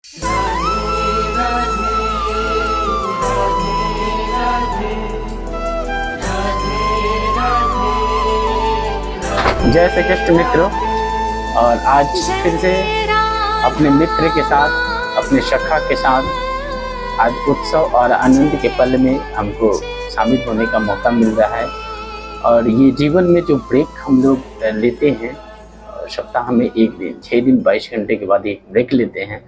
जय श्री कृष्ण मित्रों। और आज फिर से अपने मित्र के साथ, अपने सखा के साथ आज उत्सव और आनंद के पल में हमको शामिल होने का मौका मिल रहा है। और ये जीवन में जो ब्रेक हम लोग लेते हैं, सप्ताह में एक दिन 6 दिन 22 घंटे के बाद एक ब्रेक लेते हैं,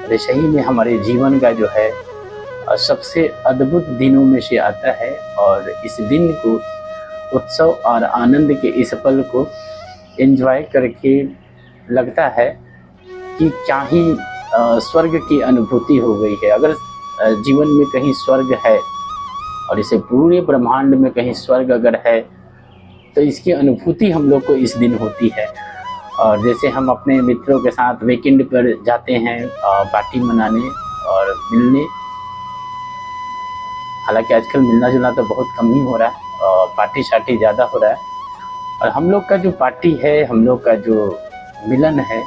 और सही में हमारे जीवन का जो है सबसे अद्भुत दिनों में से आता है। और इस दिन को, उत्सव और आनंद के इस पल को एंजॉय करके लगता है कि क्या ही स्वर्ग की अनुभूति हो गई है। अगर जीवन में कहीं स्वर्ग है और इसे पूरे ब्रह्मांड में कहीं स्वर्ग अगर है तो इसकी अनुभूति हम लोग को इस दिन होती है। और जैसे हम अपने मित्रों के साथ वीकेंड पर जाते हैं पार्टी मनाने और मिलने, हालांकि आजकल मिलना जुलना तो बहुत कम ही हो रहा है और पार्टी शार्टी ज़्यादा हो रहा है। और हम लोग का जो पार्टी है, हम लोग का जो मिलन है,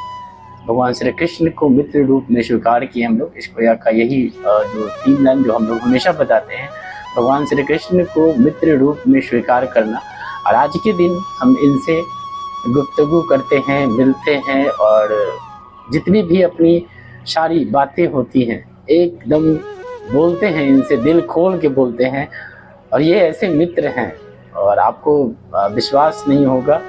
भगवान श्री कृष्ण को मित्र रूप में स्वीकार किए हम लोग। इसको का यही जो 3 लाइन जो हम लोग हमेशा बताते हैं, भगवान श्री कृष्ण को मित्र रूप में स्वीकार करना। और आज के दिन हम इनसे गुफ्तगू करते हैं, मिलते हैं और जितनी भी अपनी सारी बातें होती हैं एकदम बोलते हैं, इनसे दिल खोल के बोलते हैं। और ये ऐसे मित्र हैं और आपको विश्वास नहीं होगा,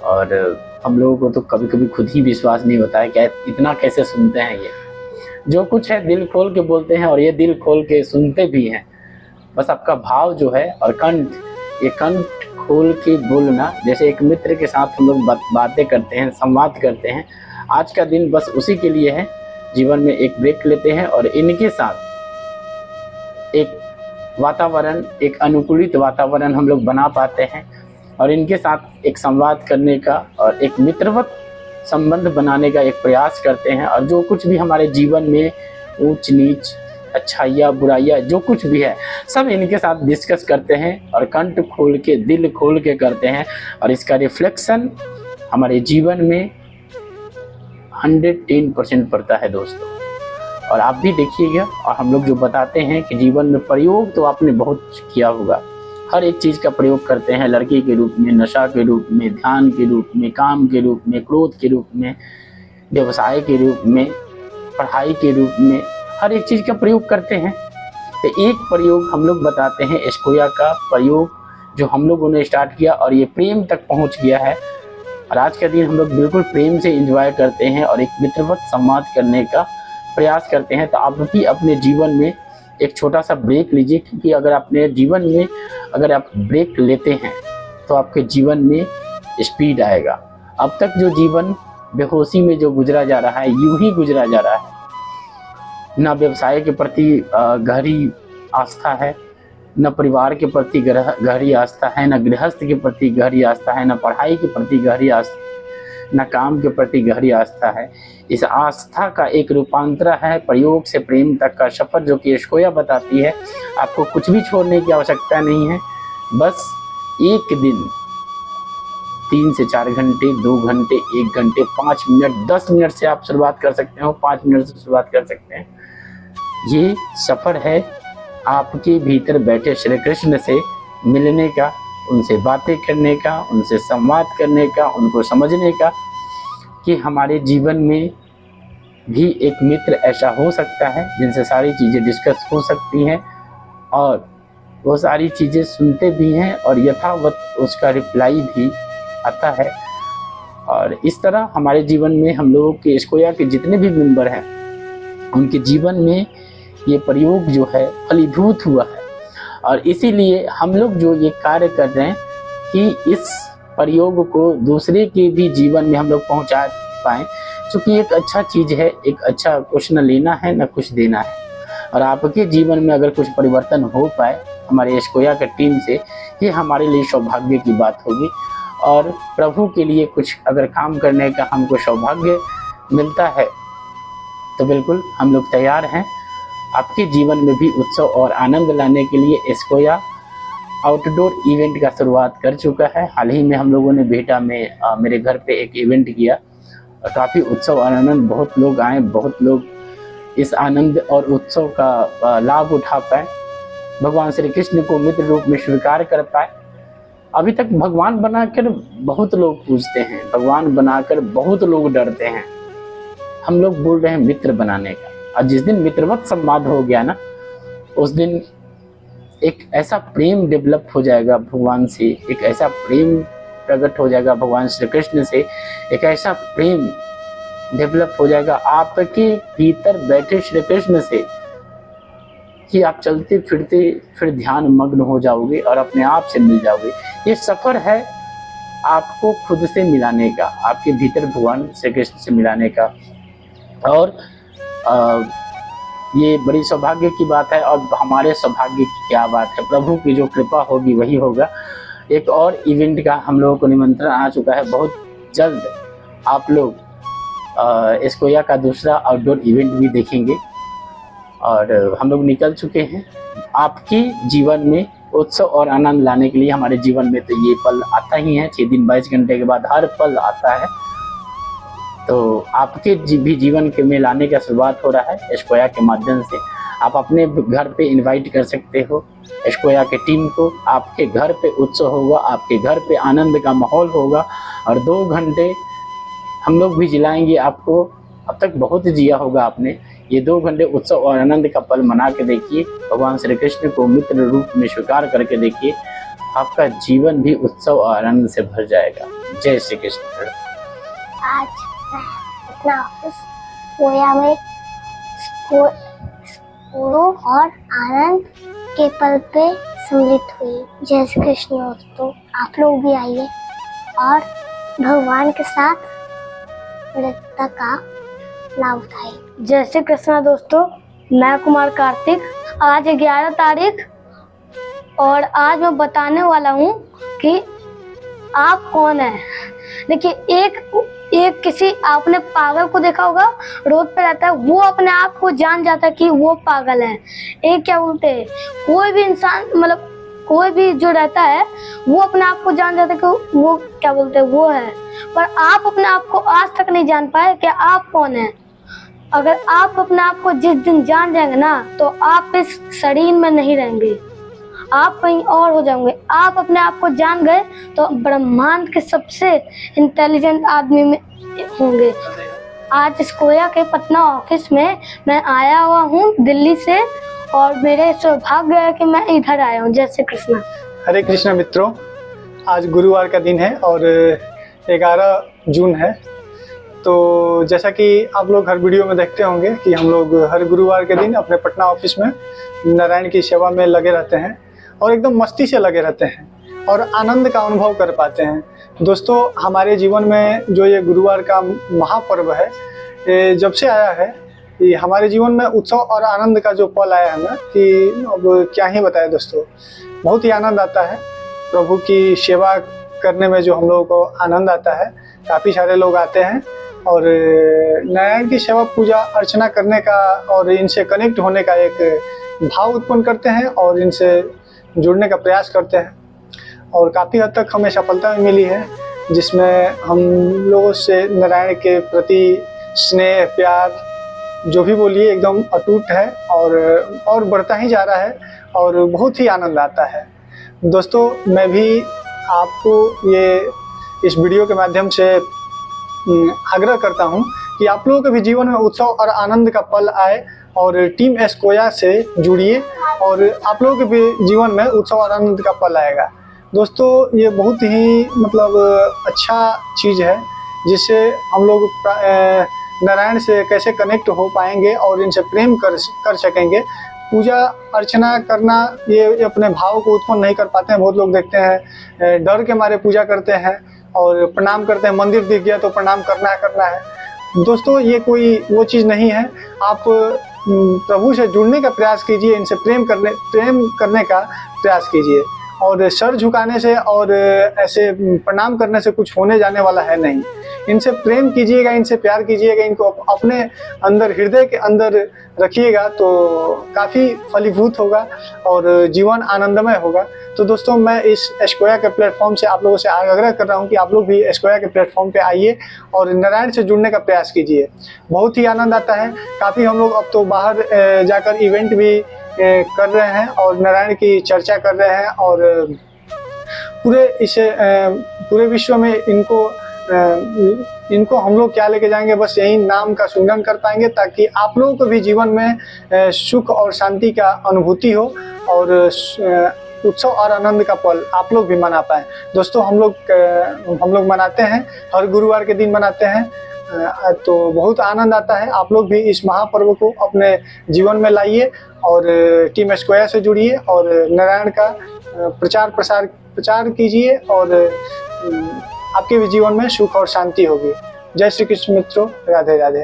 और हम लोगों को तो कभी कभी खुद ही विश्वास नहीं होता है कि इतना कैसे सुनते हैं। ये जो कुछ है दिल खोल के बोलते हैं और ये दिल खोल के सुनते भी हैं। बस आपका भाव जो है और ये कंठ खोल के बोलना, जैसे एक मित्र के साथ हम लोग बातें करते हैं, संवाद करते हैं। आज का दिन बस उसी के लिए है। जीवन में एक ब्रेक लेते हैं और इनके साथ एक वातावरण, एक अनुकूलित वातावरण हम लोग बना पाते हैं और इनके साथ एक संवाद करने का और एक मित्रवत संबंध बनाने का एक प्रयास करते हैं। और जो कुछ भी हमारे जीवन में ऊंच नीच, अच्छाइयाँ बुराइयाँ जो कुछ भी है, सब इनके साथ डिस्कस करते हैं और कंठ खोल के, दिल खोल के करते हैं। और इसका रिफ्लेक्शन हमारे जीवन में 110% पड़ता है दोस्तों। और आप भी देखिएगा। और हम लोग जो बताते हैं कि जीवन में प्रयोग तो आपने बहुत किया होगा, हर एक चीज़ का प्रयोग करते हैं, लड़के के रूप में, नशा के रूप में, ध्यान के रूप में, काम के रूप में, क्रोध के रूप में, व्यवसाय के रूप में, पढ़ाई के रूप में, हर एक चीज़ का प्रयोग करते हैं। तो एक प्रयोग हम लोग बताते हैं, एस्कोया का प्रयोग जो हम लोगों ने स्टार्ट किया और ये प्रेम तक पहुँच गया है। और आज का दिन हम लोग बिल्कुल प्रेम से एंजॉय करते हैं और एक मित्रवत संवाद करने का प्रयास करते हैं। तो आप भी अपने जीवन में एक छोटा सा ब्रेक लीजिए, क्योंकि अगर अपने जीवन में अगर आप ब्रेक लेते हैं तो आपके जीवन में स्पीड आएगा। अब तक जो जीवन बेहोशी में जो गुजरा जा रहा है, यूं ही गुजरा जा रहा है। ना व्यवसाय के प्रति गहरी आस्था है, न परिवार के प्रति गहरी आस्था है, न गृहस्थ के प्रति गहरी आस्था है, न पढ़ाई के प्रति गहरी आस्था, न काम के प्रति गहरी आस्था है। इस आस्था का एक रूपांतर है प्रयोग से प्रेम तक का सफर, जो कि एस्कोया बताती है। आपको कुछ भी छोड़ने की आवश्यकता नहीं है, बस एक दिन 3 से 4 घंटे, 2 घंटे, 1 घंटे, 5 मिनट, 10 मिनट से आप शुरुआत कर सकते हो, 5 मिनट से शुरुआत कर सकते हैं। ये सफर है आपके भीतर बैठे श्री कृष्ण से मिलने का, उनसे बातें करने का, उनसे संवाद करने का, उनको समझने का कि हमारे जीवन में भी एक मित्र ऐसा हो सकता है जिनसे सारी चीज़ें डिस्कस हो सकती हैं और वो सारी चीज़ें सुनते भी हैं और यथावत उसका रिप्लाई भी आता है। और इस तरह हमारे जीवन में हम लोगों के एस्कोया के जितने भी मेंबर हैं, उनके जीवन में ये प्रयोग जो है फलीभूत हुआ है। और इसीलिए हम लोग जो ये कार्य कर रहे हैं कि इस प्रयोग को दूसरे के भी जीवन में हम लोग पहुंचा पाएँ, क्योंकि एक अच्छा चीज़ है, एक अच्छा कुछ न लेना है न कुछ देना है। और आपके जीवन में अगर कुछ परिवर्तन हो पाए हमारे एस्कोया की टीम से, ये हमारे लिए सौभाग्य की बात होगी। और प्रभु के लिए कुछ अगर काम करने का हमको सौभाग्य मिलता है तो बिल्कुल हम लोग तैयार हैं। आपके जीवन में भी उत्सव और आनंद लाने के लिए एस्कोया आउटडोर इवेंट का शुरुआत कर चुका है। हाल ही में हम लोगों ने बेटा में मेरे घर पे एक इवेंट किया और काफ़ी उत्सव और आनंद, बहुत लोग आए, बहुत लोग इस आनंद और उत्सव का लाभ उठा पाए, भगवान श्री कृष्ण को मित्र रूप में स्वीकार कर पाए। अभी तक भगवान बनाकर बहुत लोग पूजते हैं, भगवान बनाकर बहुत लोग डरते हैं। हम लोग बोल रहे हैं मित्र बनाने का, और जिस दिन मित्रवत संवाद हो गया ना, उस दिन एक ऐसा प्रेम डेवलप हो जाएगा भगवान से, एक ऐसा प्रेम प्रकट हो जाएगा भगवान श्री कृष्ण से, एक ऐसा प्रेम डेवलप हो जाएगा आपके भीतर बैठे श्री कृष्ण से कि आप चलते फिरते फिर ध्यान मग्न हो जाओगे और अपने आप से मिल जाओगे। ये सफर है आपको खुद से मिलाने का, आपके भीतर भगवान श्री कृष्ण से मिलाने का। और ये बड़ी सौभाग्य की बात है, और हमारे सौभाग्य की क्या बात है, प्रभु की जो कृपा होगी वही होगा। एक और इवेंट का हम लोगों को निमंत्रण आ चुका है, बहुत जल्द आप लोग एस्कोया का दूसरा आउटडोर इवेंट भी देखेंगे, और हम लोग निकल चुके हैं आपके जीवन में उत्सव और आनंद लाने के लिए। हमारे जीवन में तो ये पल आता ही है, 6 दिन 22 घंटे के बाद हर पल आता है। तो आपके भी जीवन के में लाने का शुरुआत हो रहा है एस्कोया के माध्यम से। आप अपने घर पे इनवाइट कर सकते हो एस्कोया के टीम को, आपके घर पे उत्सव होगा, आपके घर पे आनंद का माहौल होगा, और 2 घंटे हम लोग भी जिलाएंगे आपको। अब तक बहुत जिया होगा आपने, ये 2 घंटे उत्सव और आनंद का पल मना के देखिए, भगवान श्री कृष्ण को मित्र रूप में स्वीकार करके देखिए, आपका जीवन भी उत्सव और आनंद से भर जाएगा। जय श्री कृष्ण। आज मैं अपना ऑफिस कोया में स्कूलों और आनंद के पल पे सम्मिलित हुई। जय श्री कृष्ण दोस्तों, आप लोग भी आइए और भगवान के साथ मित्रता का लाभ उठाइए। जय श्री कृष्ण दोस्तों, मैं कुमार कार्तिक। आज 11 तारीख और आज मैं बताने वाला हूँ कि आप कौन है। देखिए, एक किसी आपने पागल को देखा होगा, रोड पे रहता है, वो अपने आप को जान जाता है कि वो पागल है। एक क्या बोलते हैं, कोई भी इंसान मतलब कोई भी जो रहता है वो अपने आप को जान जाता है कि वो क्या बोलते हैं वो है, पर आप अपने आप को आज तक नहीं जान पाए कि आप कौन है। अगर आप अपने आप को जिस दिन जान जाएंगे ना, तो आप इस शरीर में नहीं रहेंगे, आप कहीं और हो जाओगे। आप अपने आप को जान गए तो ब्रह्मांड के सबसे इंटेलिजेंट आदमी में होंगे। आज एस्कोया के पटना ऑफिस में मैं आया हुआ हूँ दिल्ली से, और मेरे सौभाग्य है कि मैं इधर आया हूँ। जय श्री कृष्ण। हरे कृष्ण मित्रों, आज गुरुवार का दिन है और 11 जून है। तो जैसा कि आप लोग हर वीडियो में देखते होंगे कि हम लोग हर गुरुवार के दिन अपने पटना ऑफिस में नारायण की सेवा में लगे रहते हैं और एकदम मस्ती से लगे रहते हैं और आनंद का अनुभव कर पाते हैं। दोस्तों, हमारे जीवन में जो ये गुरुवार का महापर्व है, ये जब से आया है, ये हमारे जीवन में उत्सव और आनंद का जो पल आया है ना, कि अब क्या ही बताएं दोस्तों, बहुत ही आनंद आता है। प्रभु की सेवा करने में जो हम लोगों को आनंद आता है, काफ़ी सारे लोग आते हैं और नारायण की सेवा पूजा अर्चना करने का और इनसे कनेक्ट होने का एक भाव उत्पन्न करते हैं और इनसे जुड़ने का प्रयास करते हैं, और काफ़ी हद तक हमें सफलता भी मिली है, जिसमें हम लोगों से नारायण के प्रति स्नेह प्यार जो भी बोलिए एकदम अटूट है और बढ़ता ही जा रहा है और बहुत ही आनंद आता है। दोस्तों, मैं भी आपको ये इस वीडियो के माध्यम से आग्रह करता हूं कि आप लोगों के भी जीवन में उत्सव और आनंद का पल आए और टीम एस्कोया से जुड़िए और आप लोगों के भी जीवन में उत्सव और आनंद का पल आएगा। दोस्तों, ये बहुत ही मतलब अच्छा चीज़ है, जिससे हम लोग नारायण से कैसे कनेक्ट हो पाएंगे और इनसे प्रेम कर सकेंगे। पूजा अर्चना करना, ये अपने भाव को उत्पन्न नहीं कर पाते हैं। बहुत लोग देखते हैं डर के मारे पूजा करते हैं और प्रणाम करते हैं, मंदिर दिख गया तो प्रणाम करना है। दोस्तों, ये कोई वो चीज़ नहीं है। आप प्रभु से जुड़ने का प्रयास कीजिए, इनसे प्रेम करने का प्रयास कीजिए और सर झुकाने से और ऐसे प्रणाम करने से कुछ होने जाने वाला है नहीं। इनसे प्रेम कीजिएगा, इनसे प्यार कीजिएगा, इनको अपने अंदर, हृदय के अंदर रखिएगा तो काफ़ी फलीभूत होगा और जीवन आनंदमय होगा। तो दोस्तों, मैं इस स्क्वायर के प्लेटफॉर्म से आप लोगों से आग्रह कर रहा हूं कि आप लोग भी स्क्वायर के प्लेटफॉर्म पे आइए और नारायण से जुड़ने का प्रयास कीजिए। बहुत ही आनंद आता है। काफ़ी हम लोग अब तो बाहर जाकर इवेंट भी कर रहे हैं और नारायण की चर्चा कर रहे हैं और पूरे विश्व में इनको हम लोग क्या लेके जाएंगे, बस यही नाम का सुमिरन कर पाएंगे ताकि आप लोगों को भी जीवन में सुख और शांति का अनुभूति हो और उत्सव और आनंद का पल आप लोग भी मना पाएं। दोस्तों, हम लोग मनाते हैं, हर गुरुवार के दिन मनाते हैं, तो बहुत आनंद आता है। आप लोग भी इस महापर्व को अपने जीवन में लाइए और टीम स्क्वायर से जुड़िए और नारायण का प्रचार कीजिए और आपके भी जीवन में सुख और शांति होगी। जय श्री कृष्ण मित्रों, राधे राधे।